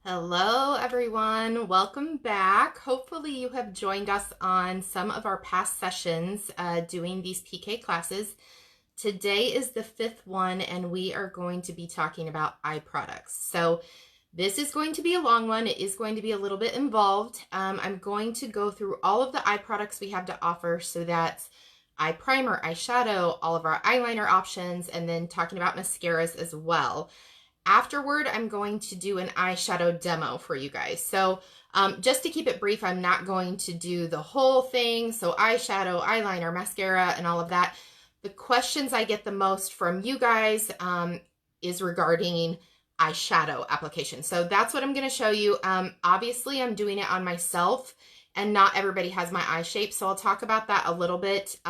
Hello everyone, welcome back. Hopefully you have joined us on some of our past sessions doing these PK classes. Today is the fifth one and we are going to be talking about eye products. So this is going to be a long one. It is going to be a little bit involved. I'm going to go through all of the eye products we have to offer, so that's eye primer, eyeshadow, all of our eyeliner options, and then talking about mascaras as well. Afterward, I'm going to do an eyeshadow demo for you guys. So just to keep it brief, I'm not going to do the whole thing. So eyeshadow, eyeliner, mascara, and all of that. The questions I get the most from you guys is regarding eyeshadow application. So that's what I'm going to show you. Obviously, I'm doing it on myself and not everybody has my eye shape. So I'll talk about that a little bit.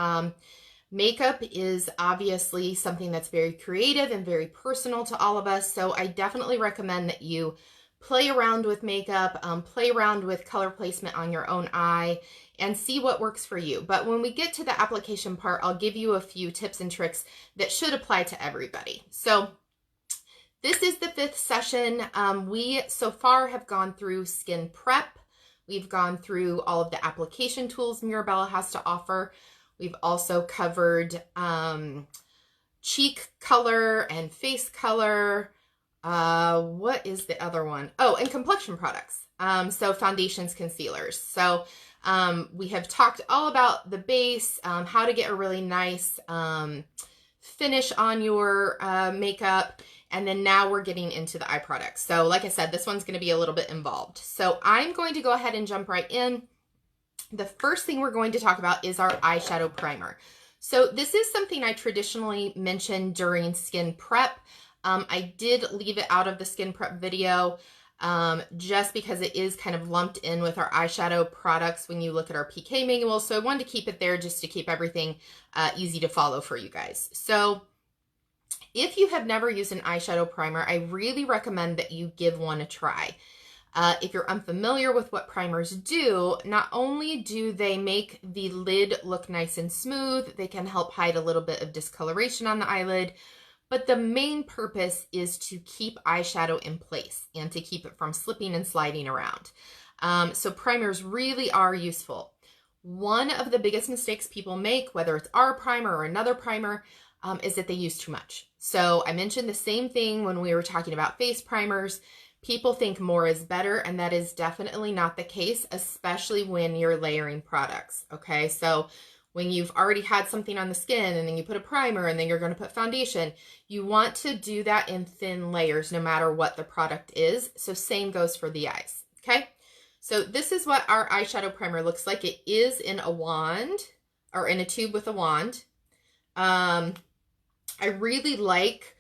Makeup is obviously something that's very creative and very personal to all of us, so I definitely recommend that you play around with makeup, play around with color placement on your own eye, and see what works for you. But when we get to the application part, I'll give you a few tips and tricks that should apply to everybody. So this is the fifth session. We so far have gone through skin prep. We've gone through all of the application tools Mirabella has to offer. We've also covered cheek color and face color. What is the other one? Oh, and complexion products. So foundations, concealers. So we have talked all about the base, how to get a really nice finish on your makeup. And then now we're getting into the eye products. So like I said, this one's going to be a little bit involved. So I'm going to go ahead and jump right in. The first thing we're going to talk about is our eyeshadow primer. So this is something I traditionally mention during skin prep. I did leave it out of the skin prep video just because it is kind of lumped in with our eyeshadow products when you look at our PK manual. So I wanted to keep it there just to keep everything easy to follow for you guys. So if you have never used an eyeshadow primer, I really recommend that you give one a try. If you're unfamiliar with what primers do, not only do they make the lid look nice and smooth, they can help hide a little bit of discoloration on the eyelid, but the main purpose is to keep eyeshadow in place and to keep it from slipping and sliding around. So primers really are useful. One of the biggest mistakes people make, whether it's our primer or another primer, is that they use too much. So I mentioned the same thing when we were talking about face primers. People think more is better, and that is definitely not the case, especially when you're layering products, okay? So when you've already had something on the skin and then you put a primer and then you're going to put foundation, you want to do that in thin layers no matter what the product is. So same goes for the eyes, okay? So this is what our eyeshadow primer looks like. It is in a wand, or in a tube with a wand. I really like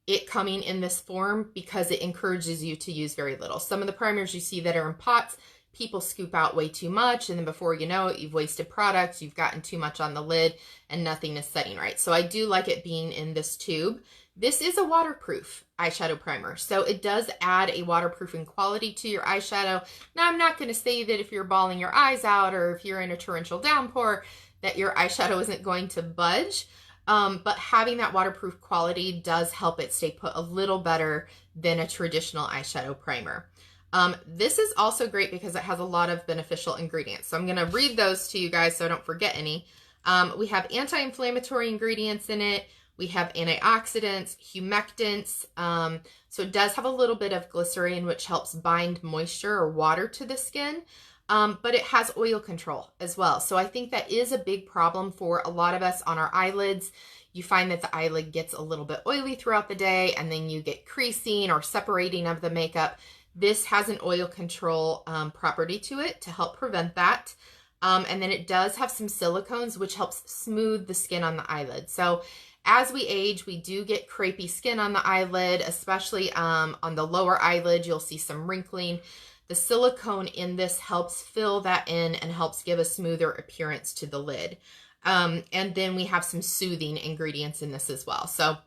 it coming in this form because it encourages you to use very little. Some of the primers you see that are in pots, people scoop out way too much, and then before you know it, you've wasted products, you've gotten too much on the lid, and nothing is setting right. So I do like it being in this tube. This is a waterproof eyeshadow primer, so it does add a waterproofing quality to your eyeshadow. Now, I'm not going to say that if you're bawling your eyes out or if you're in a torrential downpour that your eyeshadow isn't going to budge. But having that waterproof quality does help it stay put a little better than a traditional eyeshadow primer. This is also great because it has a lot of beneficial ingredients. So I'm going to read those to you guys so I don't forget any. We have anti-inflammatory ingredients in it. We have antioxidants, humectants. So it does have a little bit of glycerin, which helps bind moisture or water to the skin. But it has oil control as well. So I think that is a big problem for a lot of us on our eyelids. You find that the eyelid gets a little bit oily throughout the day, and then you get creasing or separating of the makeup. This has an oil control property to it to help prevent that. And then it does have some silicones, which helps smooth the skin on the eyelid. So as we age, we do get crepey skin on the eyelid, especially on the lower eyelid. You'll see some wrinkling. The silicone in this helps fill that in and helps give a smoother appearance to the lid. And then we have some soothing ingredients in this as well. So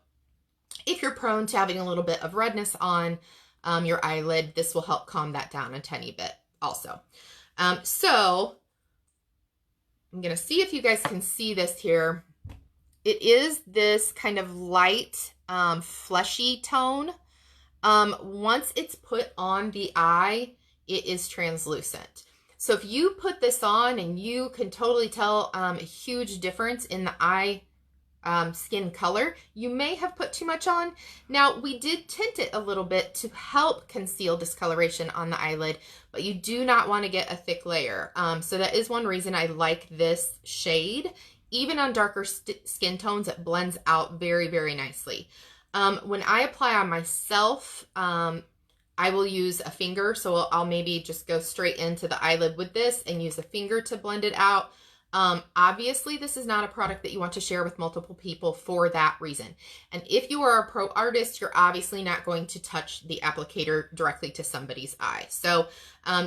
if you're prone to having a little bit of redness on your eyelid, this will help calm that down a tiny bit also. So I'm going to see if you guys can see this here. It is this kind of light, fleshy tone. Once it's put on the eye, it is translucent. So if you put this on and you can totally tell a huge difference in the eye skin color, you may have put too much on. Now, we did tint it a little bit to help conceal discoloration on the eyelid, but you do not want to get a thick layer. So that is one reason I like this shade. Even on darker skin tones, it blends out very, very nicely. When I apply on myself, I will use a finger. So I'll maybe just go straight into the eyelid with this and use a finger to blend it out. Obviously, this is not a product that you want to share with multiple people for that reason. And if you are a pro artist, you're obviously not going to touch the applicator directly to somebody's eye. So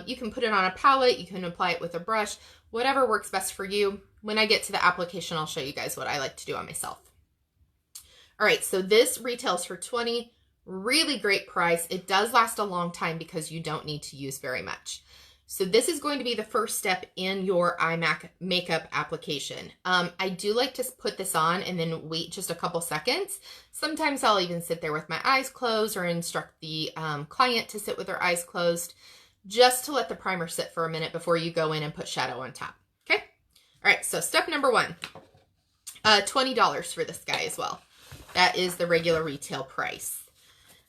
you can put it on a palette, you can apply it with a brush, whatever works best for you. When I get to the application, I'll show you guys what I like to do on myself. All right, so this retails for $20. Really great price. It does last a long time because you don't need to use very much. So this is going to be the first step in your eye makeup application. I do like to put this on and then wait just a couple seconds. Sometimes I'll even sit there with my eyes closed or instruct the client to sit with their eyes closed just to let the primer sit for a minute before you go in and put shadow on top. Okay? All right, so step number one, $20 for this guy as well. That is the regular retail price.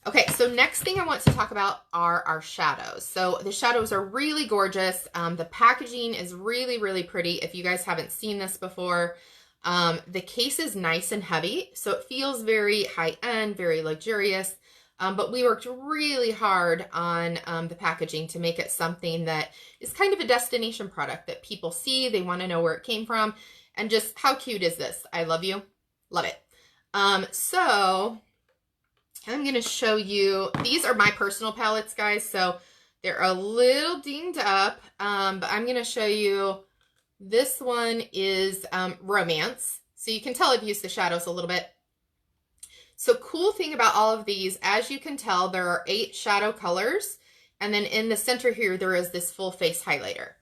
Okay, so next thing I want to talk about are our shadows. So the shadows are really gorgeous. The packaging is really, really pretty. If you guys haven't seen this before, the case is nice and heavy, so it feels very high-end, very luxurious. But we worked really hard on the packaging to make it something that is kind of a destination product that people see, they want to know where it came from, and just how cute is this? I love you. Love it. So I'm going to show you, these are my personal palettes, guys, so they're a little dinged up, but I'm going to show you, this one is Romance, so you can tell I've used the shadows a little bit. So cool thing about all of these, as you can tell, there are 8 shadow colors, and then in the center here, there is this full face highlighter.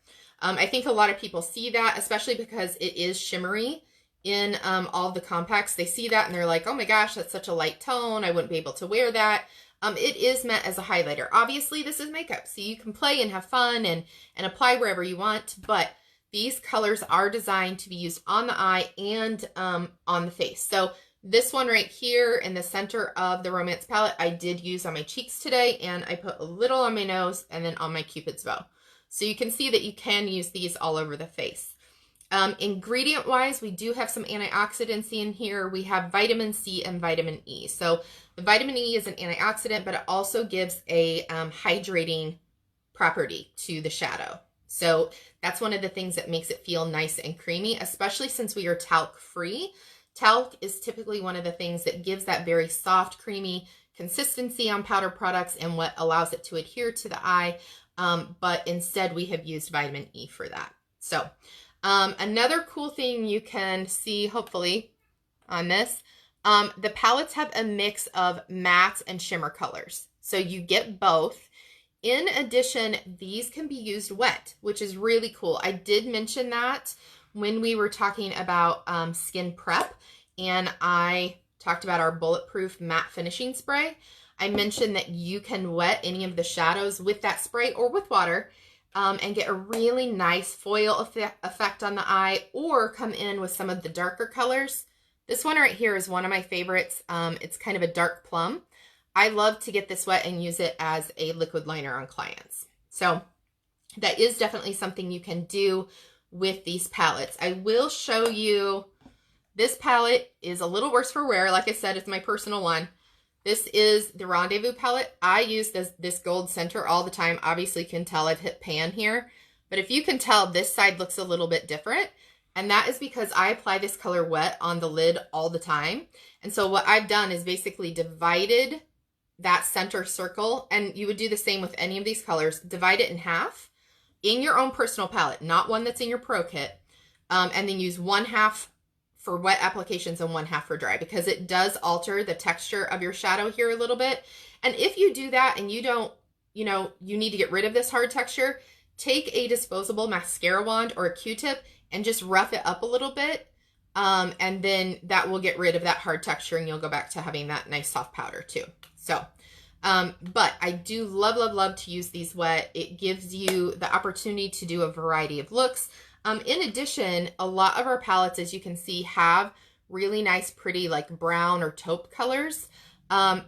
I think a lot of people see that, especially because it is shimmery. In all of the compacts, they see that and they're like, oh my gosh, that's such a light tone, I wouldn't be able to wear that. It is meant as a highlighter. Obviously, this is makeup, so you can play and have fun and apply wherever you want, but these colors are designed to be used on the eye and on the face. So this one right here in the center of the Romance palette, I did use on my cheeks today, and I put a little on my nose and then on my Cupid's bow. So you can see that you can use these all over the face. Ingredient-wise, we do have some antioxidants in here. We have vitamin C and vitamin E. So the vitamin E is an antioxidant, but it also gives a hydrating property to the shadow. So that's one of the things that makes it feel nice and creamy, especially since we are talc-free. Talc is typically one of the things that gives that very soft, creamy consistency on powder products and what allows it to adhere to the eye. But instead, we have used vitamin E for that. So another cool thing you can see, hopefully, on this, the palettes have a mix of mattes and shimmer colors. So you get both. In addition, these can be used wet, which is really cool. I did mention that when we were talking about skin prep, and I talked about our bulletproof matte finishing spray. I mentioned that you can wet any of the shadows with that spray or with water, and get a really nice foil effect on the eye, or come in with some of the darker colors. This one right here is one of my favorites. It's kind of a dark plum. I love to get this wet and use it as a liquid liner on clients. So that is definitely something you can do with these palettes. I will show you, this palette is a little worse for wear. Like I said, it's my personal one. This is the Rendezvous palette. I use this gold center all the time. Obviously, you can tell I've hit pan here. But if you can tell, this side looks a little bit different. And that is because I apply this color wet on the lid all the time. And so what I've done is basically divided that center circle. And you would do the same with any of these colors. Divide it in half in your own personal palette, not one that's in your pro kit. And then use 1/2 for wet applications and 1/2 for dry, because it does alter the texture of your shadow here a little bit. And if you do that and you don't, you need to get rid of this hard texture, take a disposable mascara wand or a Q-tip and just rough it up a little bit. And then that will get rid of that hard texture and you'll go back to having that nice soft powder too. So But I do love, love, love to use these wet. It gives you the opportunity to do a variety of looks. In addition, a lot of our palettes, as you can see, have really nice, pretty like brown or taupe colors.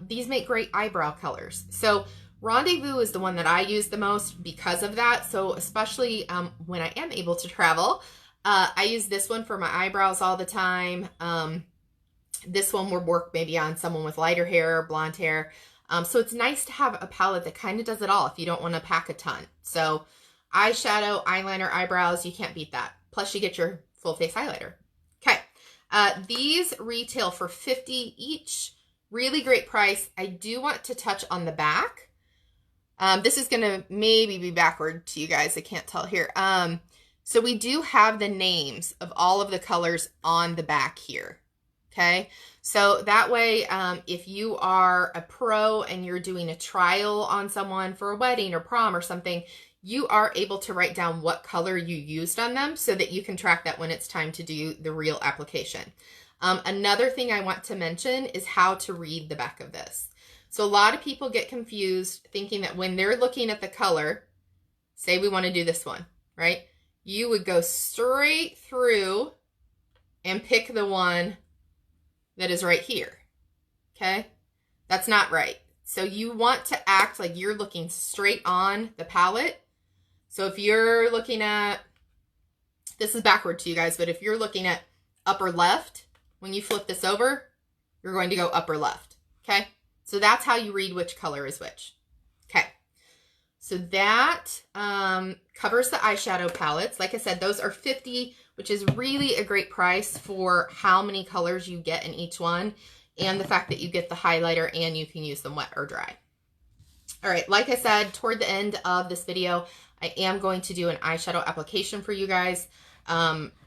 These make great eyebrow colors. So Rendezvous is the one that I use the most because of that. So especially when I am able to travel, I use this one for my eyebrows all the time. This one would work maybe on someone with lighter hair or blonde hair. So it's nice to have a palette that kind of does it all if you don't want to pack a ton. So eyeshadow, eyeliner, eyebrows, you can't beat that. Plus you get your full face highlighter. Okay. These retail for $50 each. Really great price. I do want to touch on the back. This is going to maybe be backward to you guys. I can't tell here. So we do have the names of all of the colors on the back here. Okay. So that way, if you are a pro and you're doing a trial on someone for a wedding or prom or something, you are able to write down what color you used on them so that you can track that when it's time to do the real application. Another thing I want to mention is how to read the back of this. So a lot of people get confused thinking that when they're looking at the color, say we want to do this one, right? You would go straight through and pick the one that is right here, okay? That's not right. So you want to act like you're looking straight on the palette. So if you're looking at, this is backward to you guys, but if you're looking at upper left, when you flip this over, you're going to go upper left, okay? So that's how you read which color is which. Okay, so that covers the eyeshadow palettes. Like I said, those are $50, which is really a great price for how many colors you get in each one and the fact that you get the highlighter and you can use them wet or dry. All right, like I said, toward the end of this video, I am going to do an eyeshadow application for you guys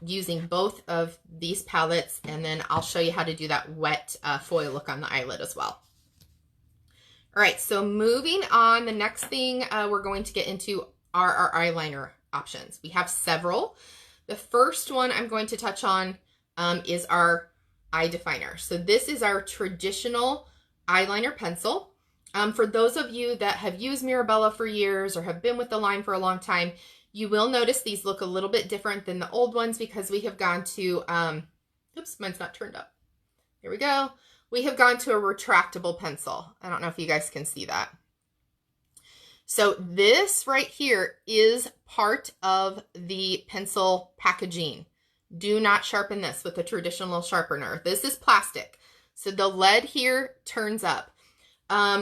using both of these palettes, and then I'll show you how to do that wet foil look on the eyelid as well. All right, so moving on, the next thing we're going to get into are our eyeliner options. We have several. The first one I'm going to touch on is our eye definer. So this is our traditional eyeliner pencil. For those of you that have used Mirabella for years or have been with the line for a long time, you will notice these look a little bit different than the old ones because we have gone to, oops, mine's not turned up. Here we go. We have gone to a retractable pencil. I don't know if you guys can see that. So this right here is part of the pencil packaging. Do not sharpen this with a traditional sharpener. This is plastic. So the lead here turns up.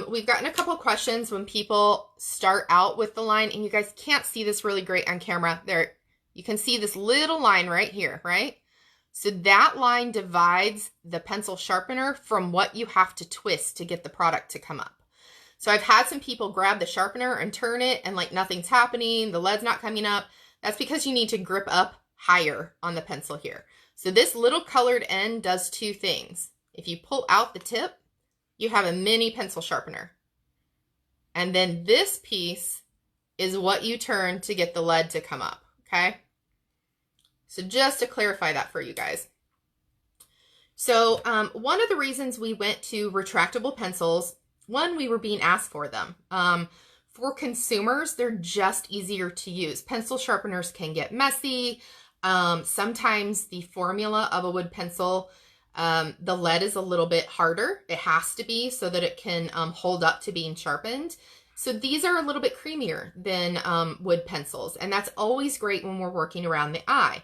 We've gotten a couple questions when people start out with the line, and you guys can't see this really great on camera. There, you can see this little line right here, right? So that line divides the pencil sharpener from what you have to twist to get the product to come up. So I've had some people grab the sharpener and turn it and like nothing's happening, the lead's not coming up. That's because you need to grip up higher on the pencil here. So this little colored end does two things. If you pull out the tip, you have a mini pencil sharpener. And then this piece is what you turn to get the lead to come up, okay? So just to clarify that for you guys. So one of the reasons we went to retractable pencils, one, we were being asked for them. For consumers, they're just easier to use. Pencil sharpeners can get messy. Sometimes the formula of a wood pencil, the lead is a little bit harder. It has to be so that it can hold up to being sharpened. So these are a little bit creamier than wood pencils, and that's always great when we're working around the eye.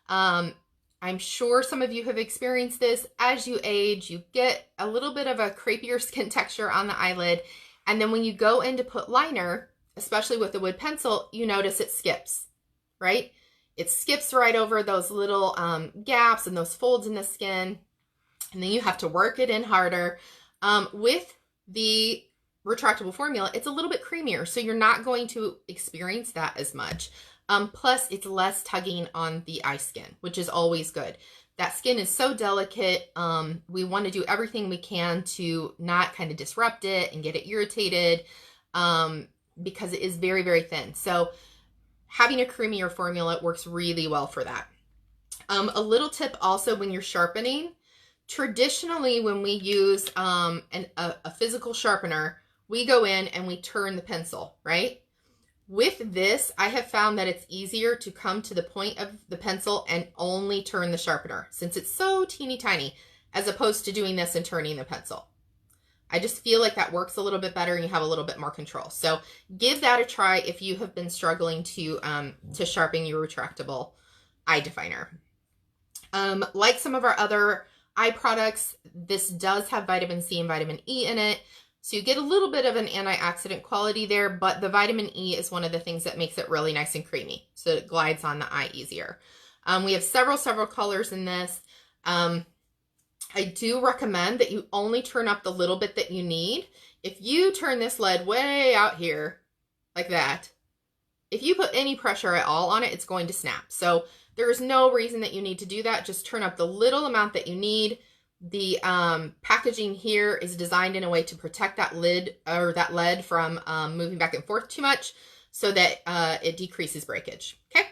I'm sure some of you have experienced this. As you age, you get a little bit of a crepier skin texture on the eyelid, and then when you go in to put liner, especially with the wood pencil, you notice it skips, right? It skips right over those little gaps and those folds in the skin, and then you have to work it in harder. With the retractable formula, it's a little bit creamier, so you're not going to experience that as much. Plus, it's less tugging on the eye skin, which is always good. That skin is so delicate. We want to do everything we can to not kind of disrupt it and get it irritated because it is very, very thin. So having a creamier formula works really well for that. A little tip also when you're sharpening, traditionally when we use a physical sharpener, we go in and we turn the pencil, right? With this, I have found that it's easier to come to the point of the pencil and only turn the sharpener, since it's so teeny tiny, as opposed to doing this and turning the pencil. I just feel like that works a little bit better and you have a little bit more control. So give that a try if you have been struggling to sharpen your retractable eye definer. Like some of our other eye products, this does have vitamin C and vitamin E in it. So you get a little bit of an antioxidant quality there, but the vitamin E is one of the things that makes it really nice and creamy. So it glides on the eye easier. We have several colors in this. I do recommend that you only turn up the little bit that you need. If you turn this lead way out here, like that, if you put any pressure at all on it, it's going to snap. So there is no reason that you need to do that. Just turn up the little amount that you need. The packaging here is designed in a way to protect that lid or that lead from moving back and forth too much, so that it decreases breakage. Okay.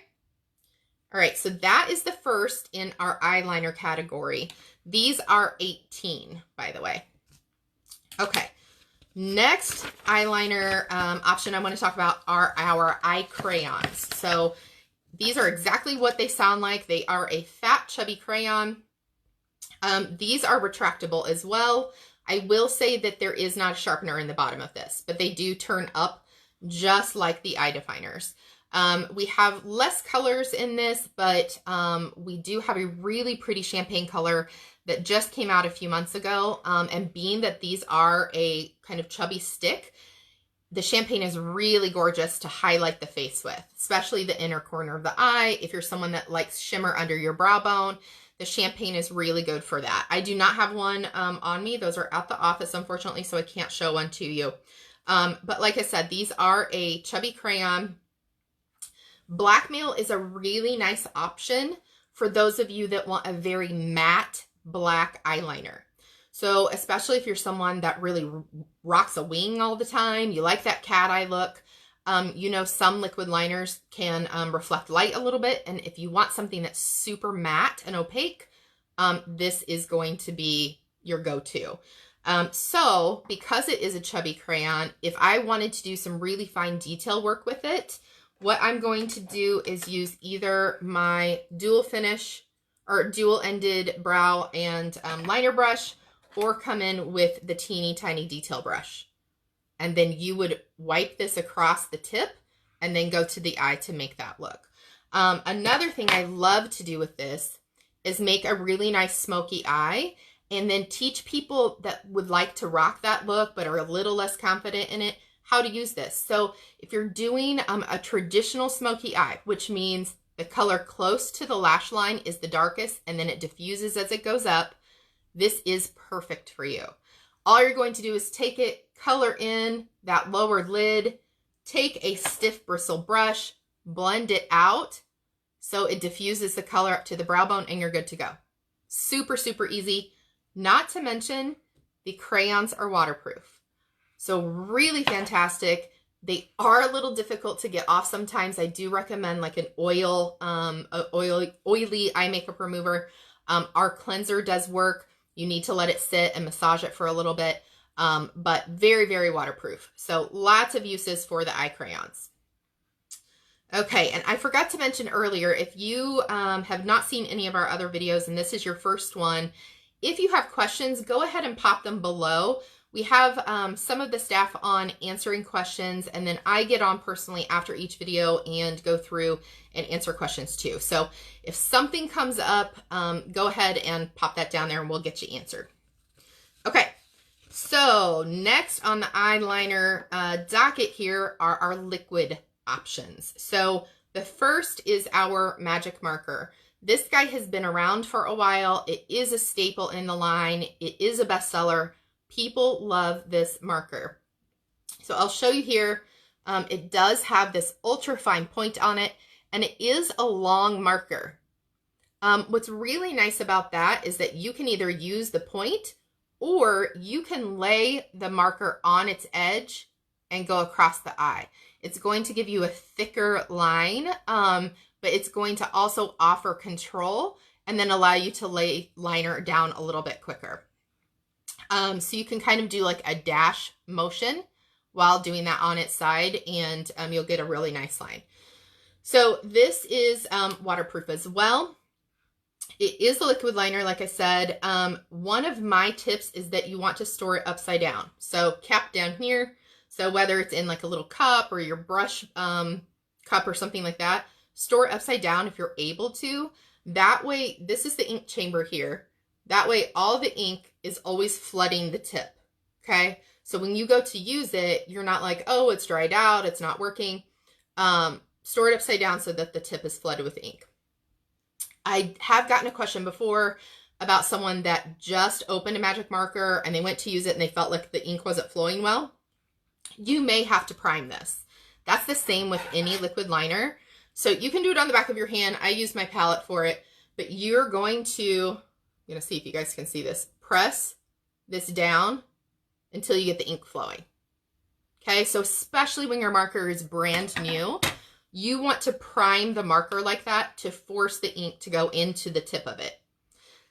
All right, so that is the first in our eyeliner category. These are 18, by the way. Okay, next eyeliner option I want to talk about are our eye crayons. So these are exactly what they sound like. They are a fat, chubby crayon. These are retractable as well. I will say that there is not a sharpener in the bottom of this, but they do turn up just like the eye definers. We have less colors in this, but we do have a really pretty champagne color that just came out a few months ago. And being that these are a kind of chubby stick, the champagne is really gorgeous to highlight the face with, especially the inner corner of the eye. If you're someone that likes shimmer under your brow bone, the champagne is really good for that. I do not have one on me. Those are at the office, unfortunately, so I can't show one to you. But like I said, these are a chubby crayon. Blackmail is a really nice option for those of you that want a very matte black eyeliner. So especially if you're someone that really rocks a wing all the time, you like that cat eye look, you know, some liquid liners can reflect light a little bit. And if you want something that's super matte and opaque, this is going to be your go-to. So because it is a chubby crayon, if I wanted to do some really fine detail work with it, what I'm going to do is use either my dual finish or dual ended brow and liner brush, or come in with the teeny tiny detail brush. And then you would wipe this across the tip and then go to the eye to make that look. Another thing I love to do with this is make a really nice smoky eye, and then teach people that would like to rock that look but are a little less confident in it how to use this. So if you're doing a traditional smoky eye, which means the color close to the lash line is the darkest and then it diffuses as it goes up, this is perfect for you. All you're going to do is take it, color in that lower lid, take a stiff bristle brush, blend it out so it diffuses the color up to the brow bone, and you're good to go. Super, super easy. Not to mention the crayons are waterproof. So really fantastic. They are a little difficult to get off sometimes. I do recommend like an oily eye makeup remover. Our cleanser does work. You need to let it sit and massage it for a little bit, but very, very waterproof. So lots of uses for the eye crayons. Okay, and I forgot to mention earlier, if you have not seen any of our other videos and this is your first one, if you have questions, go ahead and pop them below. We have some of the staff on answering questions, and then I get on personally after each video and go through and answer questions too. So if something comes up, go ahead and pop that down there and we'll get you answered. Okay, so next on the eyeliner docket here are our liquid options. So the first is our magic marker. This guy has been around for a while. It is a staple in the line. It is a bestseller. People love this marker. So I'll show you here. It does have this ultra fine point on it, and it is a long marker. What's really nice about that is that you can either use the point or you can lay the marker on its edge and go across the eye. It's going to give you a thicker line, but it's going to also offer control and then allow you to lay liner down a little bit quicker. So you can kind of do like a dash motion while doing that on its side, and you'll get a really nice line. So this is waterproof as well. It is a liquid liner, like I said. One of my tips is that you want to store it upside down. So cap down here. So whether it's in like a little cup or your brush cup or something like that, store it upside down if you're able to. That way, this is the ink chamber here. That way, all the ink is always flooding the tip, okay? So when you go to use it, you're not like, oh, it's dried out, it's not working. Store it upside down so that the tip is flooded with ink. I have gotten a question before about someone that just opened a magic marker and they went to use it and they felt like the ink wasn't flowing well. You may have to prime this. That's the same with any liquid liner. So you can do it on the back of your hand. I use my palette for it, but you're going to, I'm going to see if you guys can see this, press this down until you get the ink flowing. Okay, so especially when your marker is brand new, you want to prime the marker like that to force the ink to go into the tip of it.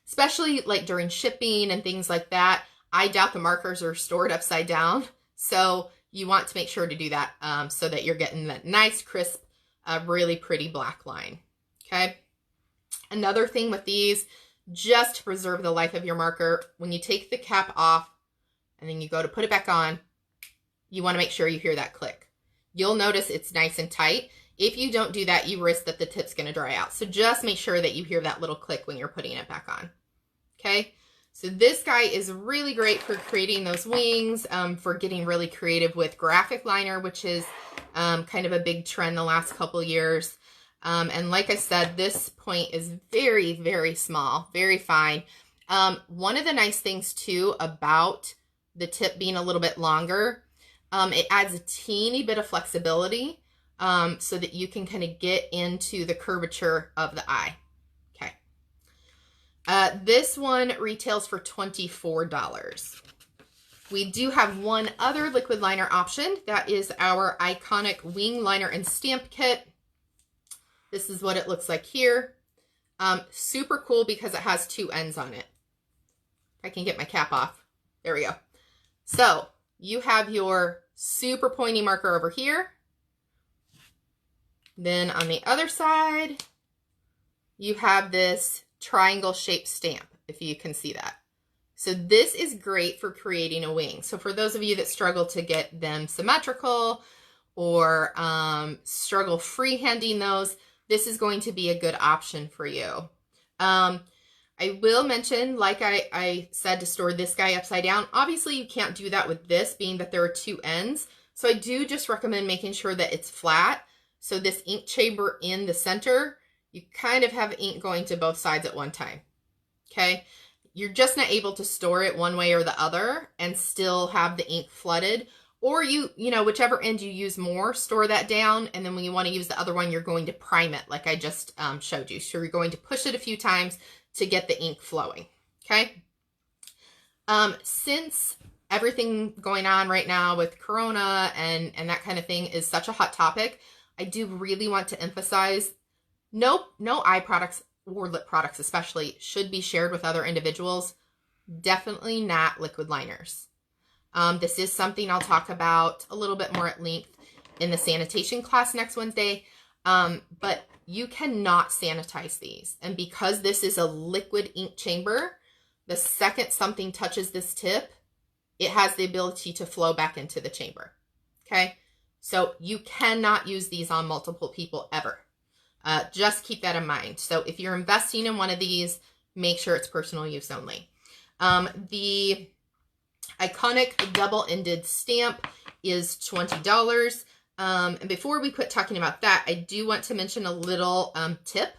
Especially like during shipping and things like that. I doubt the markers are stored upside down. So you want to make sure to do that so that you're getting that nice, crisp, really pretty black line. Okay. Another thing with these, just to preserve the life of your marker, when you take the cap off and then you go to put it back on, you want to make sure you hear that click. You'll notice it's nice and tight. If you don't do that, you risk that the tip's going to dry out. So just make sure that you hear that little click when you're putting it back on. Okay. So this guy is really great for creating those wings, for getting really creative with graphic liner, which is kind of a big trend the last couple years. And like I said, this point is very, very small, very fine. One of the nice things too about the tip being a little bit longer, it adds a teeny bit of flexibility so that you can kind of get into the curvature of the eye. Okay. This one retails for $24. We do have one other liquid liner option. That is our iconic wing liner and stamp kit. This is what it looks like here. Super cool because it has two ends on it. If I can get my cap off. There we go. So you have your super pointy marker over here. Then on the other side, you have this triangle shaped stamp, if you can see that. So this is great for creating a wing. So for those of you that struggle to get them symmetrical or struggle freehanding those, this is going to be a good option for you. I will mention, like I said, to store this guy upside down. Obviously, you can't do that with this, being that there are two ends. So I do just recommend making sure that it's flat. So this ink chamber in the center, you kind of have ink going to both sides at one time. Okay? You're just not able to store it one way or the other and still have the ink flooded. Or you know, whichever end you use more, store that down. And then when you want to use the other one, you're going to prime it like I just showed you. So you're going to push it a few times to get the ink flowing. Okay. Since everything going on right now with Corona and that kind of thing is such a hot topic, I do really want to emphasize no eye products or lip products especially should be shared with other individuals. Definitely not liquid liners. This is something I'll talk about a little bit more at length in the sanitation class next Wednesday. But you cannot sanitize these. And because this is a liquid ink chamber, the second something touches this tip, it has the ability to flow back into the chamber. Okay. So you cannot use these on multiple people ever. Just keep that in mind. So if you're investing in one of these, make sure it's personal use only. The iconic double-ended stamp is $20. And before we quit talking about that, I do want to mention a little tip.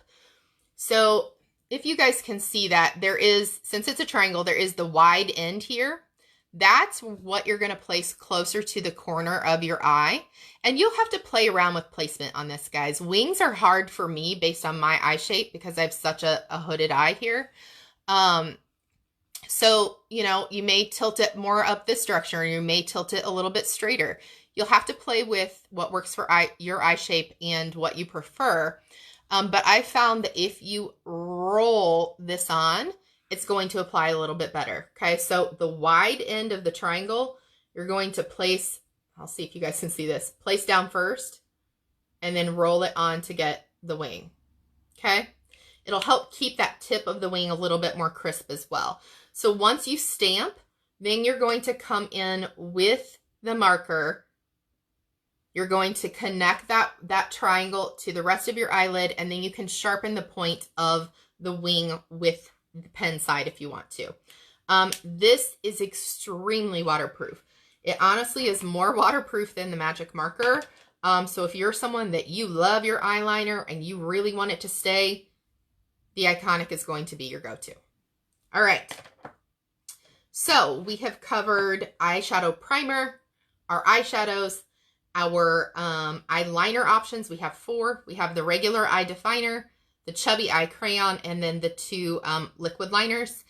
So if you guys can see that, there is, since it's a triangle, there is the wide end here. That's what you're going to place closer to the corner of your eye. And you'll have to play around with placement on this, guys. Wings are hard for me based on my eye shape because I have such a hooded eye here. So, you know, you may tilt it more up this direction or you may tilt it a little bit straighter. You'll have to play with what works for your eye shape and what you prefer. But I found that if you roll this on, it's going to apply a little bit better. Okay, so the wide end of the triangle, you're going to place, I'll see if you guys can see this. Place down first and then roll it on to get the wing. Okay? It'll help keep that tip of the wing a little bit more crisp as well. So once you stamp, then you're going to come in with the marker. You're going to connect that triangle to the rest of your eyelid, and then you can sharpen the point of the wing with the pen side if you want to. This is extremely waterproof. It honestly is more waterproof than the magic marker. So if you're someone that you love your eyeliner and you really want it to stay, the Iconic is going to be your go-to. All right. So we have covered eyeshadow primer, our eyeshadows, our eyeliner options. We have 4. We have the regular eye definer, the chubby eye crayon, and then the 2 liquid liners.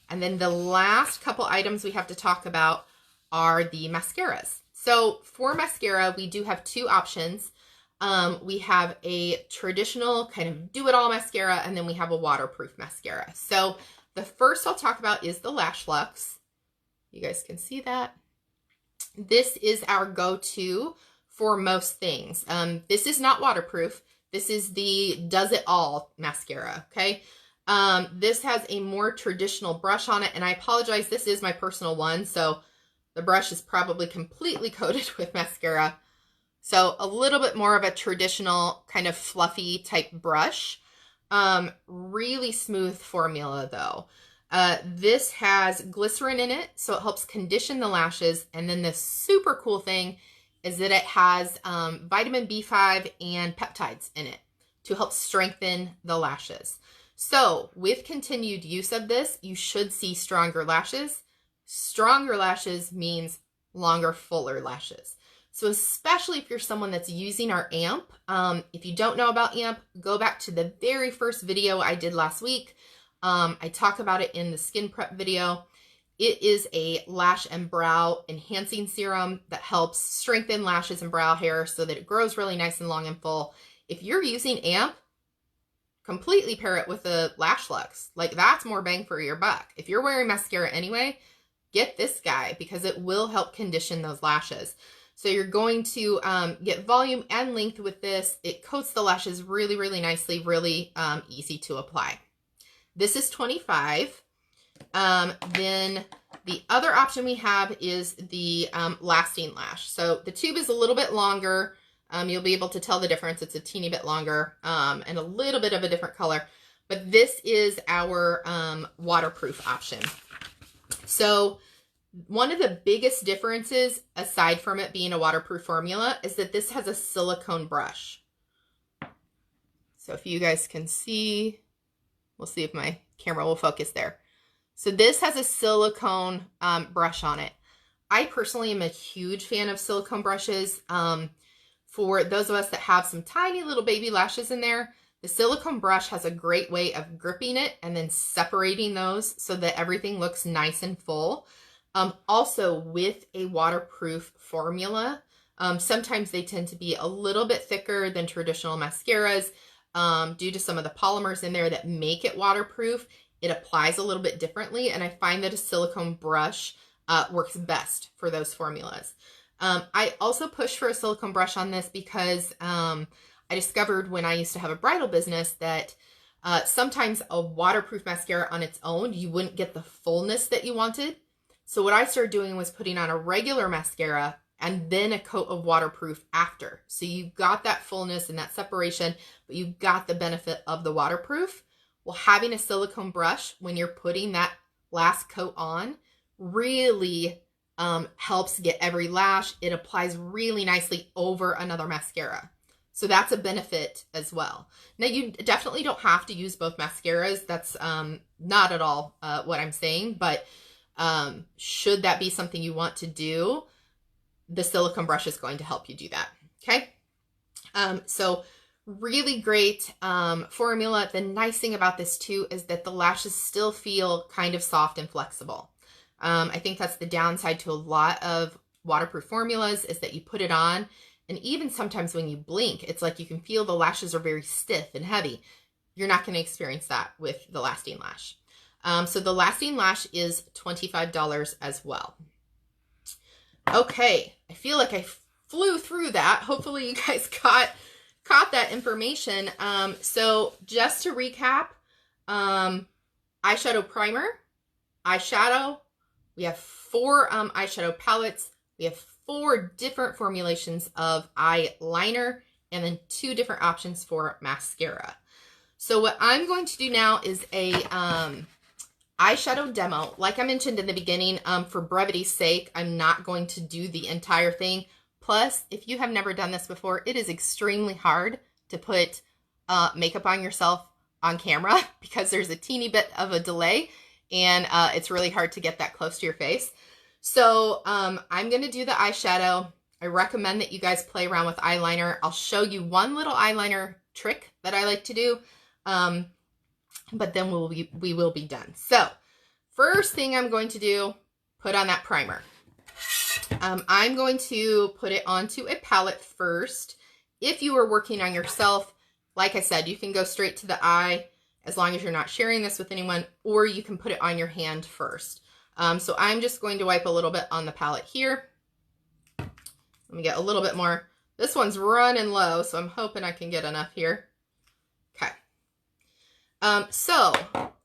And then the last couple items we have to talk about are the mascaras. So for mascara, we do have 2 options. We have a traditional kind of do-it-all mascara, and then we have a waterproof mascara. So the first I'll talk about is the Lash Luxe. You guys can see that. This is our go-to for most things. This is not waterproof. This is the does-it-all mascara, okay? This has a more traditional brush on it, and I apologize, this is my personal one, so the brush is probably completely coated with mascara. So a little bit more of a traditional kind of fluffy type brush. Really smooth formula though. This has glycerin in it, so it helps condition the lashes. And then the super cool thing is that it has vitamin B5 and peptides in it to help strengthen the lashes. So with continued use of this, you should see stronger lashes. Stronger lashes means longer, fuller lashes. So especially if you're someone that's using our AMP, if you don't know about AMP, go back to the very first video I did last week. I talk about it in the skin prep video. It is a lash and brow enhancing serum that helps strengthen lashes and brow hair so that it grows really nice and long and full. If you're using AMP, completely pair it with the Lash Luxe. Like, that's more bang for your buck. If you're wearing mascara anyway, get this guy because it will help condition those lashes. So you're going to get volume and length with this. It coats the lashes really, really nicely, really easy to apply. This is $25. Then the other option we have is the lasting lash. So the tube is a little bit longer. You'll be able to tell the difference. It's a teeny bit longer and a little bit of a different color. But this is our waterproof option. So one of the biggest differences, aside from it being a waterproof formula, is that this has a silicone brush. So if you guys can see, we'll see if my camera will focus there. So this has a silicone brush on it. I personally am a huge fan of silicone brushes. For those of us that have some tiny little baby lashes in there, the silicone brush has a great way of gripping it and then separating those so that everything looks nice and full. Also, with a waterproof formula, sometimes they tend to be a little bit thicker than traditional mascaras due to some of the polymers in there that make it waterproof. It applies a little bit differently, and I find that a silicone brush works best for those formulas. I also push for a silicone brush on this because I discovered when I used to have a bridal business that sometimes a waterproof mascara on its own, you wouldn't get the fullness that you wanted. So what I started doing was putting on a regular mascara and then a coat of waterproof after. So you got that fullness and that separation, but you got the benefit of the waterproof. Well, having a silicone brush when you're putting that last coat on really helps get every lash. It applies really nicely over another mascara. So that's a benefit as well. Now, you definitely don't have to use both mascaras. That's not at all what I'm saying, but should that be something you want to do, the silicone brush is going to help you do that. Okay. So really great formula. The nice thing about this too is that the lashes still feel kind of soft and flexible. I think that's the downside to a lot of waterproof formulas is that you put it on and even sometimes when you blink, it's like you can feel the lashes are very stiff and heavy. You're not going to experience that with the lasting lash. So the lasting lash is $25 as well. Okay, I feel like I flew through that. Hopefully you guys caught that information. So just to recap, eyeshadow primer, eyeshadow, we have 4 eyeshadow palettes, we have 4 different formulations of eyeliner, and then 2 different options for mascara. So what I'm going to do now is a eyeshadow demo. Like I mentioned in the beginning, for brevity's sake, I'm not going to do the entire thing. Plus, if you have never done this before, it is extremely hard to put makeup on yourself on camera because there's a teeny bit of a delay, and it's really hard to get that close to your face. So I'm going to do the eyeshadow. I recommend that you guys play around with eyeliner. I'll show you one little eyeliner trick that I like to do, but then we will be done. So first thing I'm going to do, put on that primer. I'm going to put it onto a palette first. If you are working on yourself, like I said, you can go straight to the eye as long as you're not sharing this with anyone, or you can put it on your hand first. So I'm just going to wipe a little bit on the palette here. Let me get a little bit more. This one's running low, so I'm hoping I can get enough here. Okay. So,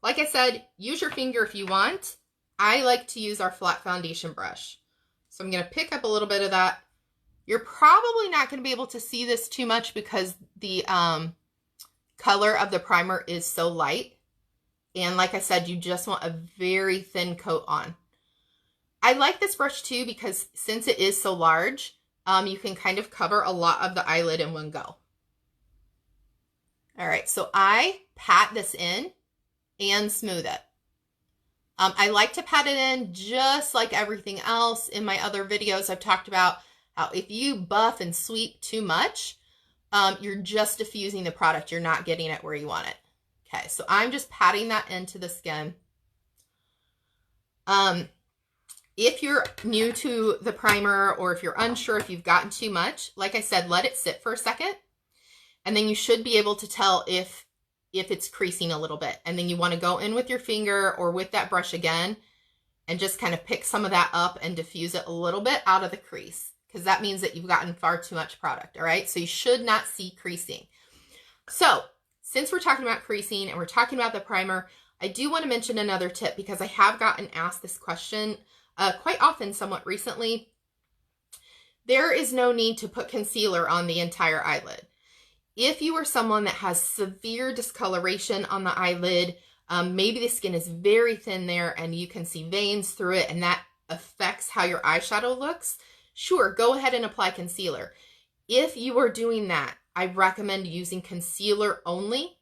like I said, use your finger if you want. I like to use our flat foundation brush. So I'm going to pick up a little bit of that. You're probably not going to be able to see this too much because the color of the primer is so light. And like I said, you just want a very thin coat on. I like this brush too because since it is so large, you can kind of cover a lot of the eyelid in one go. All right, so I pat this in and smooth it. I like to pat it in just like everything else. In my other videos, I've talked about how if you buff and sweep too much, you're just diffusing the product. You're not getting it where you want it. Okay, so I'm just patting that into the skin. If you're new to the primer or if you're unsure if you've gotten too much, like I said, let it sit for a second. And then you should be able to tell if it's creasing a little bit. And then you want to go in with your finger or with that brush again and just kind of pick some of that up and diffuse it a little bit out of the crease, because that means that you've gotten far too much product, all right? So you should not see creasing. So since we're talking about creasing and we're talking about the primer, I do want to mention another tip because I have gotten asked this question quite often somewhat recently. There is no need to put concealer on the entire eyelid. If you are someone that has severe discoloration on the eyelid, maybe the skin is very thin there and you can see veins through it and that affects how your eyeshadow looks, sure, go ahead and apply concealer. If you are doing that, I recommend using concealer only,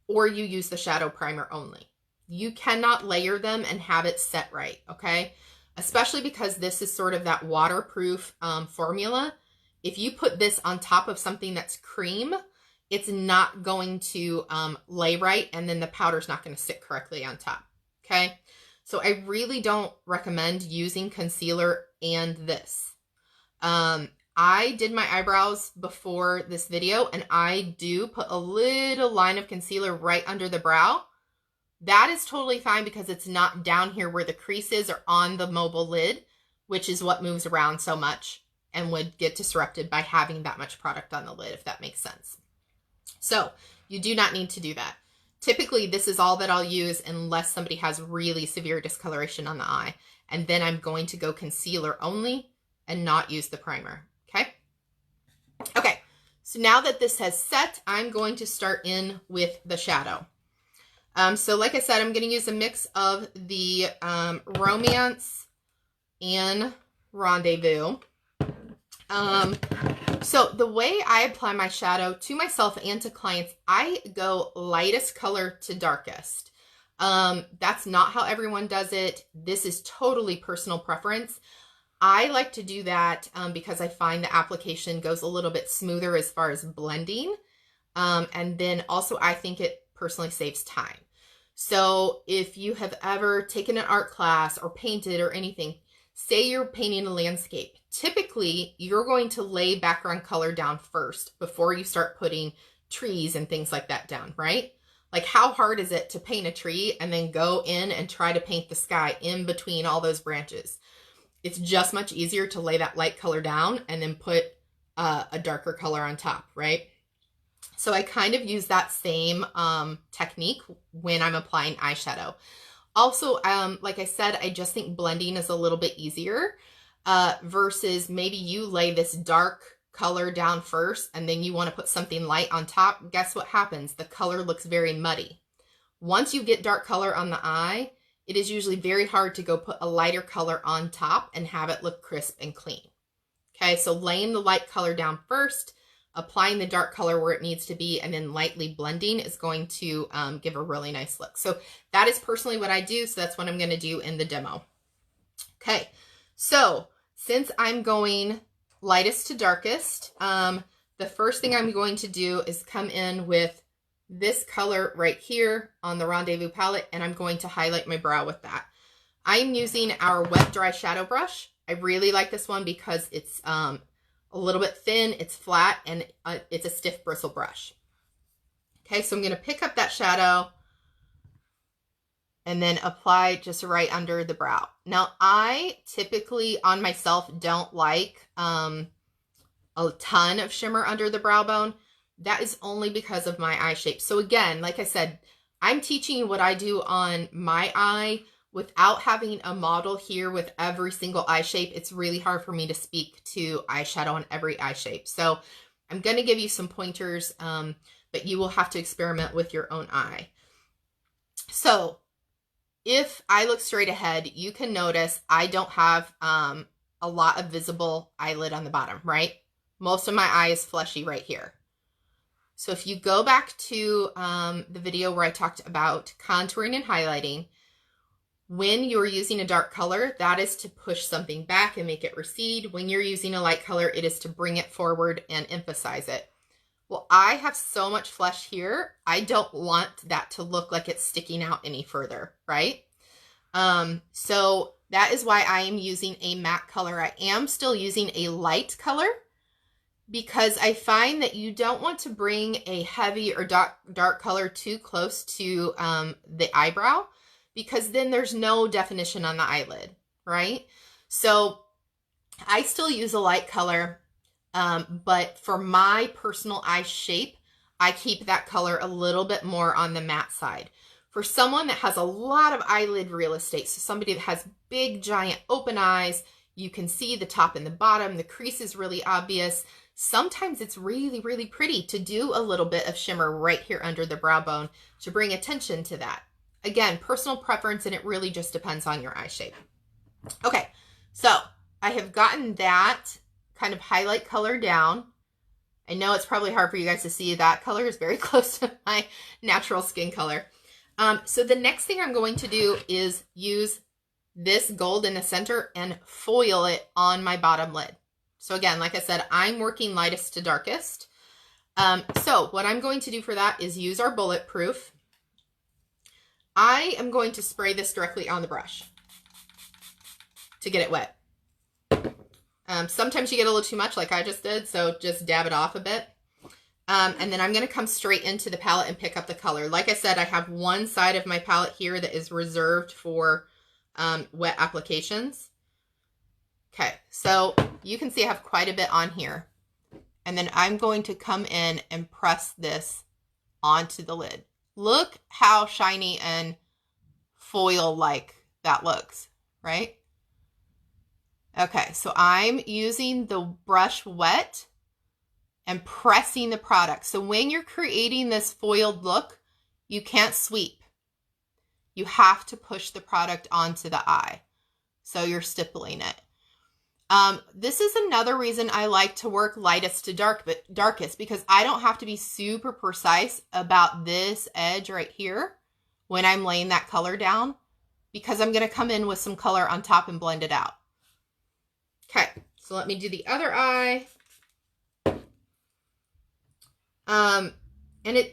or you use the shadow primer only. You cannot layer them and have it set right, okay? Especially because this is sort of that waterproof formula. If you put this on top of something that's cream, it's not going to lay right, and then the powder's not going to sit correctly on top, okay? So I really don't recommend using concealer and this. I did my eyebrows before this video, and I do put a little line of concealer right under the brow. That is totally fine because it's not down here where the crease is or on the mobile lid, which is what moves around so much and would get disrupted by having that much product on the lid, if that makes sense. So you do not need to do that. Typically, this is all that I'll use unless somebody has really severe discoloration on the eye. And then I'm going to go concealer only and not use the primer, okay? Okay, so now that this has set, I'm going to start in with the shadow. So like I said, I'm going to use a mix of the Romance and Rendezvous. So the way I apply my shadow to myself and to clients, I go lightest color to darkest. That's not how everyone does it. This is totally personal preference. I like to do that because I find the application goes a little bit smoother as far as blending. And then also I think it personally saves time. So if you have ever taken an art class or painted or anything, say you're painting a landscape, typically you're going to lay background color down first before you start putting trees and things like that down, right? Like how hard is it to paint a tree and then go in and try to paint the sky in between all those branches? It's just much easier to lay that light color down and then put a darker color on top, right? So I kind of use that same technique when I'm applying eyeshadow. Also, like I said, I just think blending is a little bit easier versus maybe you lay this dark color down first and then you want to put something light on top. Guess what happens? The color looks very muddy. Once you get dark color on the eye, it is usually very hard to go put a lighter color on top and have it look crisp and clean. Okay, so laying the light color down first, applying the dark color where it needs to be, and then lightly blending is going to give a really nice look. So that is personally what I do, so that's what I'm going to do in the demo. Okay, so since I'm going lightest to darkest, the first thing I'm going to do is come in with this color right here on the Rendezvous palette, and I'm going to highlight my brow with that. I'm using our wet dry shadow brush. I really like this one because it's a little bit thin, it's flat, and it's a stiff bristle brush. Okay, so I'm going to pick up that shadow and then apply just right under the brow. Now, I typically on myself don't like a ton of shimmer under the brow bone. That is only because of my eye shape. So again, like I said, I'm teaching you what I do on my eye without having a model here with every single eye shape. It's really hard for me to speak to eyeshadow on every eye shape. So I'm going to give you some pointers, but you will have to experiment with your own eye. So if I look straight ahead, you can notice I don't have a lot of visible eyelid on the bottom, right? Most of my eye is fleshy right here. So if you go back to the video where I talked about contouring and highlighting, when you're using a dark color, that is to push something back and make it recede. When you're using a light color, it is to bring it forward and emphasize it. Well, I have so much flesh here, I don't want that to look like it's sticking out any further, right? So that is why I am using a matte color. I am still using a light color, because I find that you don't want to bring a heavy or dark color too close to the eyebrow, because then there's no definition on the eyelid, right? So I still use a light color, but for my personal eye shape, I keep that color a little bit more on the matte side. For someone that has a lot of eyelid real estate, so somebody that has big, giant open eyes, you can see the top and the bottom, the crease is really obvious. Sometimes it's really, really pretty to do a little bit of shimmer right here under the brow bone to bring attention to that. Again, personal preference, and it really just depends on your eye shape. Okay, so I have gotten that kind of highlight color down. I know it's probably hard for you guys to see. That color is very close to my natural skin color. So the next thing I'm going to do is use this gold in the center and foil it on my bottom lid. So again, like I said, I'm working lightest to darkest. So what I'm going to do for that is use our bulletproof. I am going to spray this directly on the brush to get it wet. Sometimes you get a little too much like I just did, so just dab it off a bit. And then I'm going to come straight into the palette and pick up the color. Like I said, I have one side of my palette here that is reserved for wet applications. Okay, so you can see I have quite a bit on here. And then I'm going to come in and press this onto the lid. Look how shiny and foil-like that looks, right? Okay, so I'm using the brush wet and pressing the product. So when you're creating this foiled look, you can't sweep. You have to push the product onto the eye. So you're stippling it. This is another reason I like to work lightest to darkest, because I don't have to be super precise about this edge right here when I'm laying that color down, because I'm going to come in with some color on top and blend it out. Okay, so let me do the other eye. And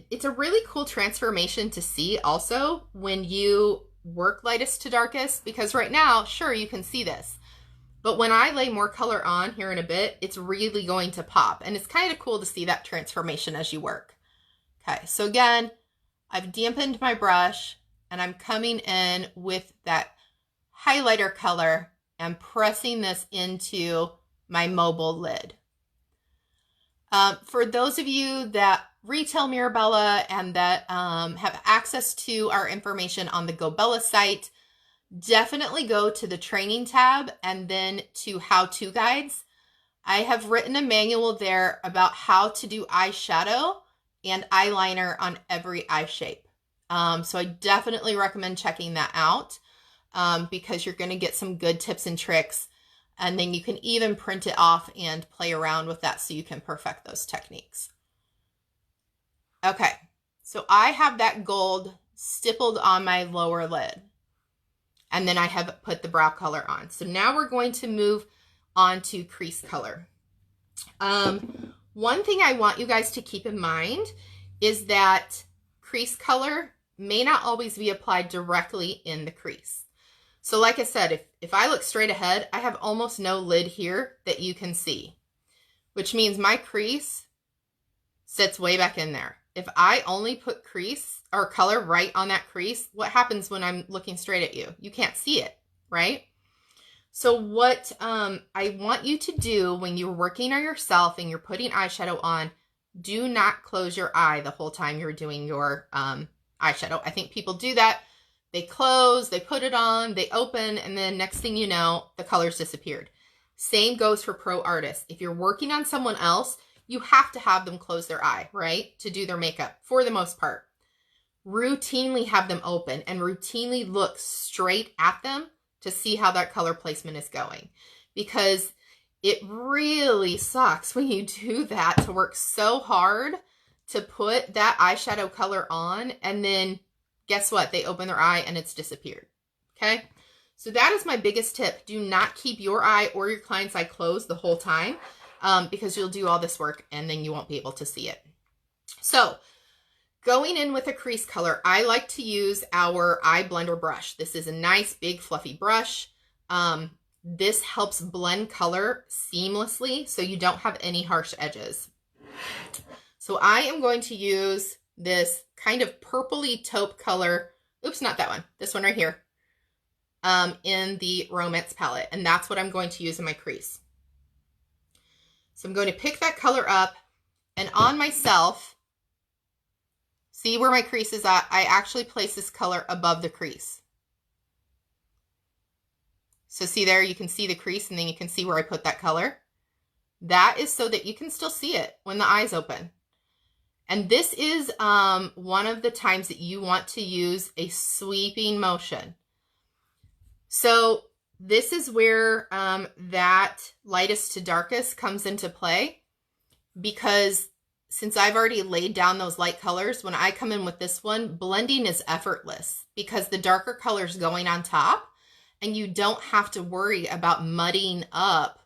it's a really cool transformation to see also when you work lightest to darkest, because right now, sure, you can see this. But when I lay more color on here in a bit, it's really going to pop. And it's kind of cool to see that transformation as you work. Okay, so again, I've dampened my brush and I'm coming in with that highlighter color and pressing this into my mobile lid. For those of you that retail Mirabella and that have access to our information on the GoBella site, definitely go to the training tab and then to how-to guides. I have written a manual there about how to do eyeshadow and eyeliner on every eye shape. So I definitely recommend checking that out because you're going to get some good tips and tricks. And then you can even print it off and play around with that so you can perfect those techniques. Okay, so I have that gold stippled on my lower lid. And then I have put the brow color on. So now we're going to move on to crease color. One thing I want you guys to keep in mind is that crease color may not always be applied directly in the crease. So like I said, if I look straight ahead, I have almost no lid here that you can see, which means my crease sits way back in there. If I only put crease or color right on that crease, what happens when I'm looking straight at you? You can't see it, right? So what I want you to do when you're working on yourself and you're putting eyeshadow on, do not close your eye the whole time you're doing your eyeshadow. I think people do that. They close, they put it on, they open, and then next thing you know, the color's disappeared. Same goes for pro artists. If you're working on someone else, you have to have them close their eye, right? To do their makeup, for the most part. Routinely have them open and routinely look straight at them to see how that color placement is going. Because it really sucks when you do that, to work so hard to put that eyeshadow color on, and then guess what? They open their eye and it's disappeared. Okay? So that is my biggest tip. Do not keep your eye or your client's eye closed the whole time because you'll do all this work and then you won't be able to see it. So going in with a crease color, I like to use our eye blender brush. This is a nice big fluffy brush. This helps blend color seamlessly so you don't have any harsh edges. So I am going to use this kind of purpley taupe color. Oops, not that one. This one right here. In the Romance palette. And that's what I'm going to use in my crease. So I'm going to pick that color up, and on myself, see where my crease is at? I actually place this color above the crease. So see there, you can see the crease, and then you can see where I put that color. That is so that you can still see it when the eye's open. And this is one of the times that you want to use a sweeping motion. So this is where that lightest to darkest comes into play, because since I've already laid down those light colors, when I come in with this one, blending is effortless because the darker color is going on top and you don't have to worry about muddying up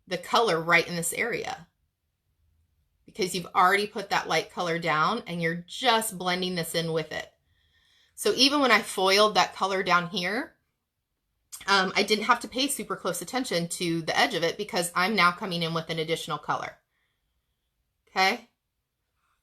the color right in this area, because you've already put that light color down and you're just blending this in with it. So even when I foiled that color down here, I didn't have to pay super close attention to the edge of it because I'm now coming in with an additional color. Okay.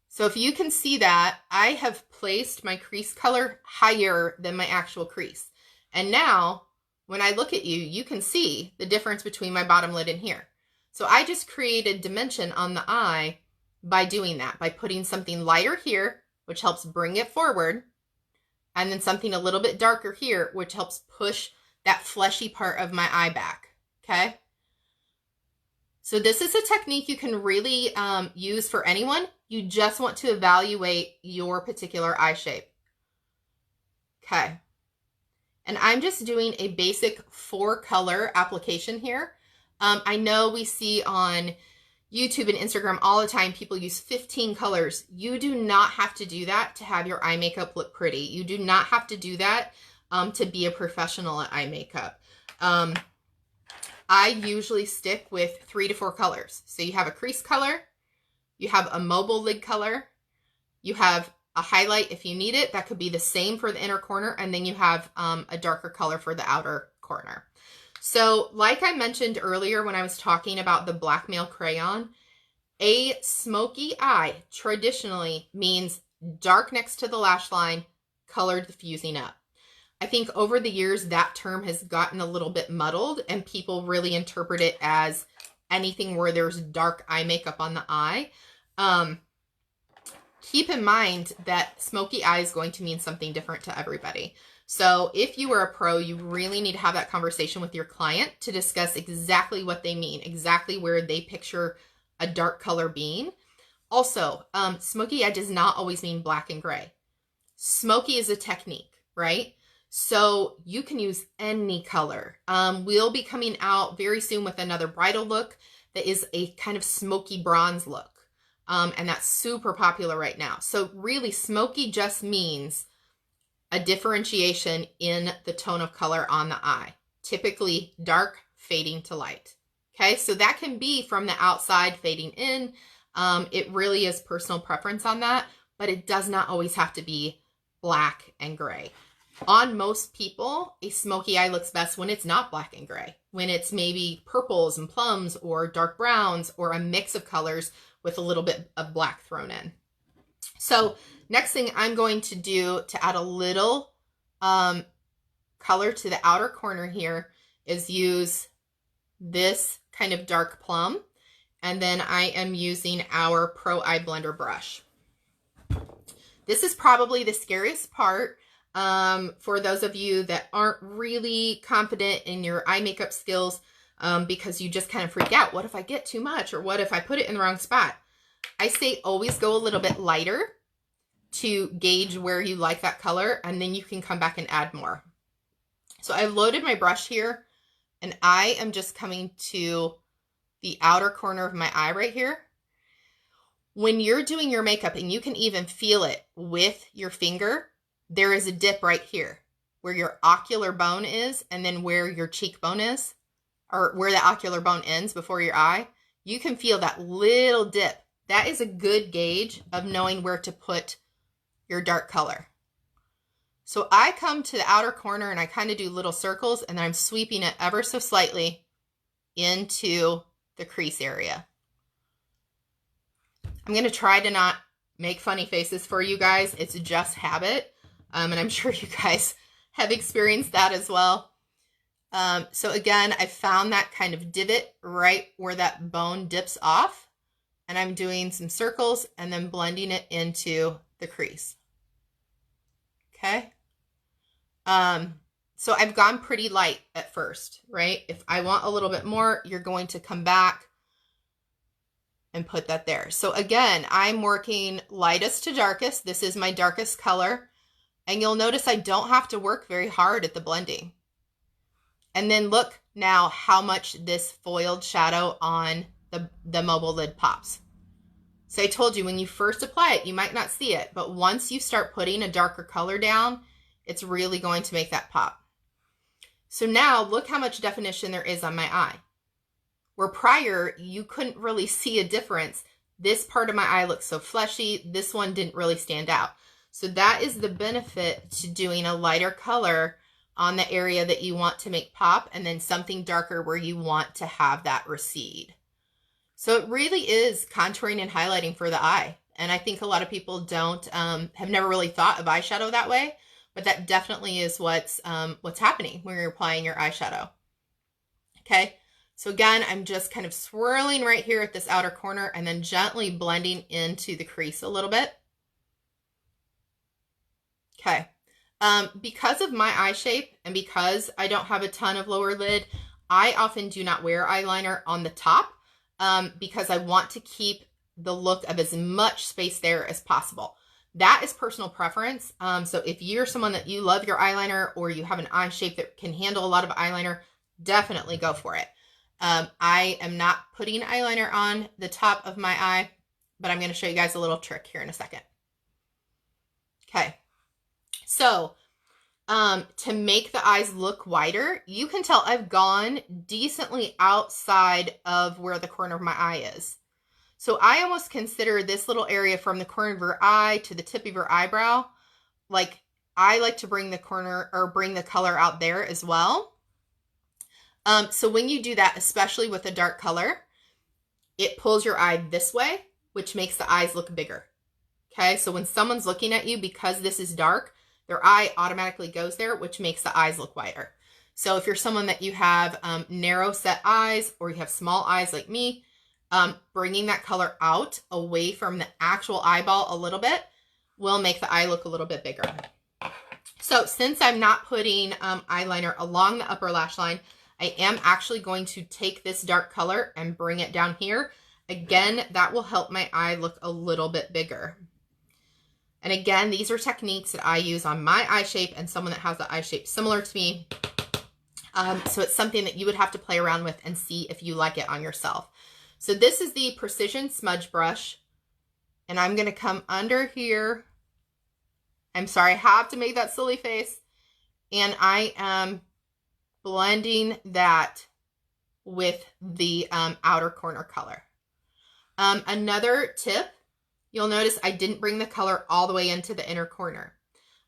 So if you can see that, I have placed my crease color higher than my actual crease. And now when I look at you, you can see the difference between my bottom lid and here. So I just created dimension on the eye by doing that, by putting something lighter here, which helps bring it forward, and then something a little bit darker here, which helps push that fleshy part of my eye back. Okay. So this is a technique you can really use for anyone. You just want to evaluate your particular eye shape. Okay. And I'm just doing a basic 4-color application here. I know we see on YouTube and Instagram all the time people use 15 colors. You do not have to do that to have your eye makeup look pretty. You do not have to do that to be a professional at eye makeup. I usually stick with 3 to 4 colors. So you have a crease color, you have a mobile lid color, you have a highlight if you need it. That could be the same for the inner corner, and then you have a darker color for the outer corner. So like I mentioned earlier when I was talking about the blackmail crayon, a smoky eye traditionally means dark next to the lash line, color diffusing up. I think over the years that term has gotten a little bit muddled and people really interpret it as anything where there's dark eye makeup on the eye. Keep in mind that smoky eye is going to mean something different to everybody. So if you are a pro, you really need to have that conversation with your client to discuss exactly what they mean, exactly where they picture a dark color being. Also, smoky eye does not always mean black and gray. Smoky is a technique, right? So you can use any color. We'll be coming out very soon with another bridal look that is a kind of smoky bronze look. And that's super popular right now. So really, smoky just means a differentiation in the tone of color on the eye. Typically dark fading to light. Okay, so that can be from the outside fading in. It really is personal preference on that, but it does not always have to be black and gray. On most people, a smoky eye looks best when it's not black and gray, when it's maybe purples and plums or dark browns or a mix of colors with a little bit of black thrown in. So next thing I'm going to do to add a little color to the outer corner here is use this kind of dark plum. And then I am using our Pro Eye Blender brush. This is probably the scariest part for those of you that aren't really confident in your eye makeup skills because you just kind of freak out. What if I get too much? Or what if I put it in the wrong spot? I say always go a little bit lighter to gauge where you like that color, and then you can come back and add more. So I've loaded my brush here, and I am just coming to the outer corner of my eye right here. When you're doing your makeup, and you can even feel it with your finger, there is a dip right here where your ocular bone is, and then where your cheekbone is, or where the ocular bone ends before your eye. You can feel that little dip. That is a good gauge of knowing where to put your dark color. So I come to the outer corner and I kind of do little circles, and then I'm sweeping it ever so slightly into the crease area. I'm going to try to not make funny faces for you guys. It's just habit. And I'm sure you guys have experienced that as well. So again, I found that kind of divot right where that bone dips off. And I'm doing some circles and then blending it into the crease. Okay. So I've gone pretty light at first, right? If I want a little bit more, you're going to come back and put that there. So again, I'm working lightest to darkest. This is my darkest color. And you'll notice I don't have to work very hard at the blending. And then look now how much this foiled shadow on the mobile lid pops. So I told you when you first apply it, you might not see it, but once you start putting a darker color down, it's really going to make that pop. So now look how much definition there is on my eye. Where prior you couldn't really see a difference. This part of my eye looks so fleshy. This one didn't really stand out. So that is the benefit to doing a lighter color on the area that you want to make pop, and then something darker where you want to have that recede. So it really is contouring and highlighting for the eye. And I think a lot of people don't, have never really thought of eyeshadow that way, but that definitely is what's happening when you're applying your eyeshadow. Okay. So again, I'm just kind of swirling right here at this outer corner and then gently blending into the crease a little bit. Okay. Because of my eye shape and because I don't have a ton of lower lid, I often do not wear eyeliner on the top because I want to keep the look of as much space there as possible. That is personal preference. So if you're someone that you love your eyeliner or you have an eye shape that can handle a lot of eyeliner, definitely go for it. I am not putting eyeliner on the top of my eye, but I'm going to show you guys a little trick here in a second. Okay. So, to make the eyes look wider, you can tell I've gone decently outside of where the corner of my eye is. So I almost consider this little area from the corner of your eye to the tip of your eyebrow. Like I like to bring the corner or bring the color out there as well. So when you do that, especially with a dark color, it pulls your eye this way, which makes the eyes look bigger. Okay. So when someone's looking at you, because this is dark, their eye automatically goes there, which makes the eyes look wider. So if you're someone that you have narrow set eyes, or you have small eyes like me, bringing that color out away from the actual eyeball a little bit will make the eye look a little bit bigger. So since I'm not putting eyeliner along the upper lash line, I am actually going to take this dark color and bring it down here. Again, that will help my eye look a little bit bigger. And again, these are techniques that I use on my eye shape and someone that has the eye shape similar to me. So it's something that you would have to play around with and see if you like it on yourself. So this is the Precision Smudge Brush. And I'm going to come under here. I'm sorry, I have to make that silly face. And I am blending that with the outer corner color. Another tip, you'll notice I didn't bring the color all the way into the inner corner.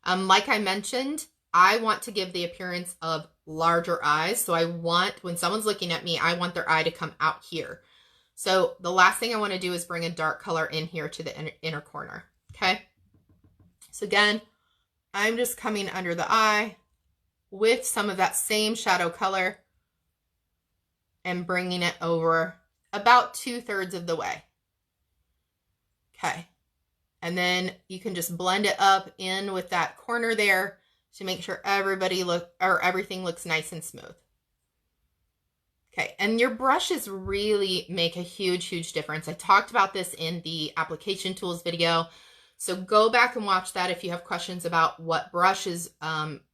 Like I mentioned, I want to give the appearance of larger eyes. So I want, when someone's looking at me, I want their eye to come out here. So the last thing I want to do is bring a dark color in here to the inner corner. Okay. So again, I'm just coming under the eye with some of that same shadow color and bringing it over about 2/3 of the way. Okay. And then you can just blend it up in with that corner there to make sure everything looks nice and smooth. Okay, and your brushes really make a huge, huge difference. I talked about this in the application tools video. So go back and watch that if you have questions about what brush is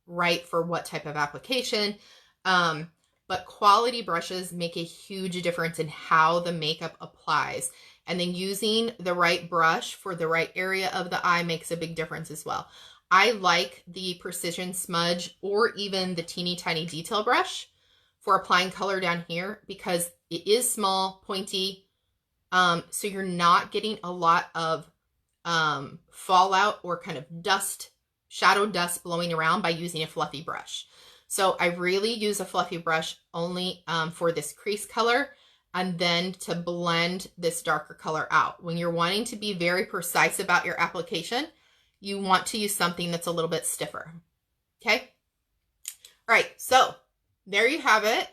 right for what type of application. But quality brushes make a huge difference in how the makeup applies. And then using the right brush for the right area of the eye makes a big difference as well. I like the Precision Smudge or even the teeny tiny detail brush for applying color down here because it is small, pointy, so you're not getting a lot of fallout or kind of dust, shadow dust blowing around by using a fluffy brush. So I really use a fluffy brush only for this crease color and then to blend this darker color out. When you're wanting to be very precise about your application, you want to use something that's a little bit stiffer. Okay? All right, so there you have it.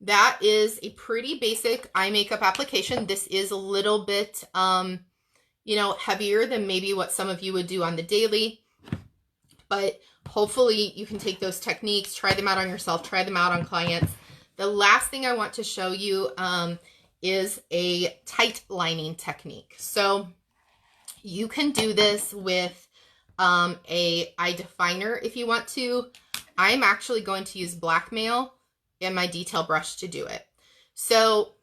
That is a pretty basic eye makeup application. This is a little bit, you know, heavier than maybe what some of you would do on the daily, but hopefully you can take those techniques, try them out on yourself, try them out on clients. The last thing I want to show you is a tight lining technique. So you can do this with a eye definer if you want to. I'm actually going to use Blackmail and my detail brush to do it. So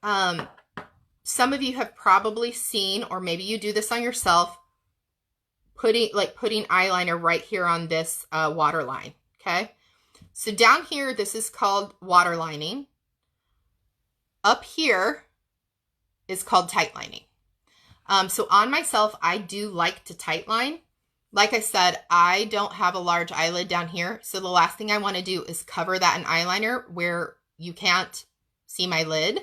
some of you have probably seen, or maybe you do this on yourself, putting eyeliner right here on this waterline. Okay. So down here, this is called waterlining. Up here is called tight lining. So on myself, I do like to tight line. Like I said, I don't have a large eyelid down here. So the last thing I want to do is cover that in eyeliner where you can't see my lid.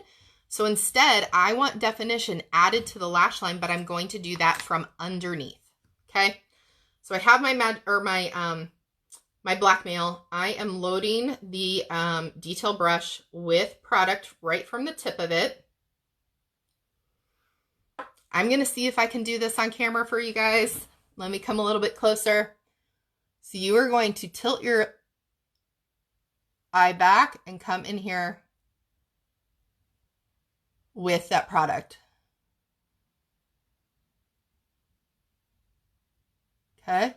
So instead, I want definition added to the lash line, but I'm going to do that from underneath. Okay. So I have my Blackmail. I am loading the detail brush with product right from the tip of it. I'm going to see if I can do this on camera for you guys. Let me come a little bit closer. So you are going to tilt your eye back and come in here with that product. Okay.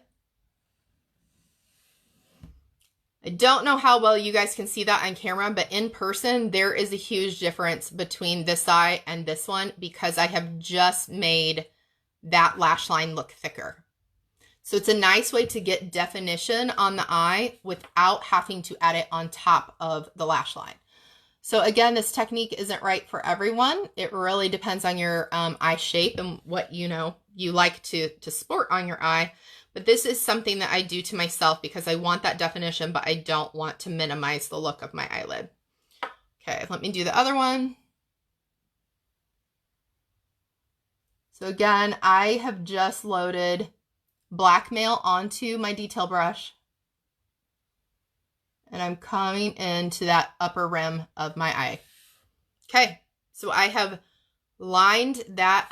I don't know how well you guys can see that on camera, but in person, there is a huge difference between this eye and this one because I have just made that lash line look thicker. So it's a nice way to get definition on the eye without having to add it on top of the lash line. So again, this technique isn't right for everyone. It really depends on your eye shape and what you like to sport on your eye. But this is something that I do to myself because I want that definition, but I don't want to minimize the look of my eyelid. Okay, let me do the other one. So again, I have just loaded blackmail onto my detail brush. And I'm coming into that upper rim of my eye. Okay, so I have lined that,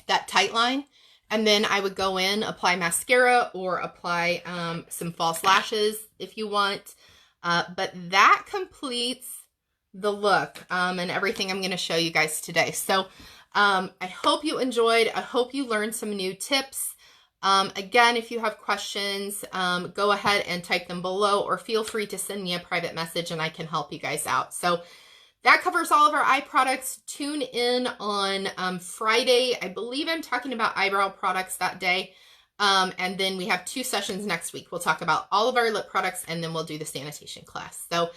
that tight line. And then I would go in, apply mascara or apply some false lashes if you want. But that completes the look and everything I'm going to show you guys today. So I hope you enjoyed. I hope you learned some new tips. Again, if you have questions, go ahead and type them below or feel free to send me a private message and I can help you guys out. So that covers all of our eye products. Tune in on Friday. I believe I'm talking about eyebrow products that day. And then we have 2 sessions next week. We'll talk about all of our lip products and then we'll do the sanitation class. So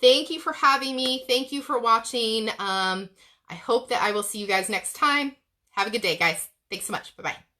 thank you for having me. Thank you for watching. I hope that I will see you guys next time. Have a good day, guys. Thanks so much. Bye-bye.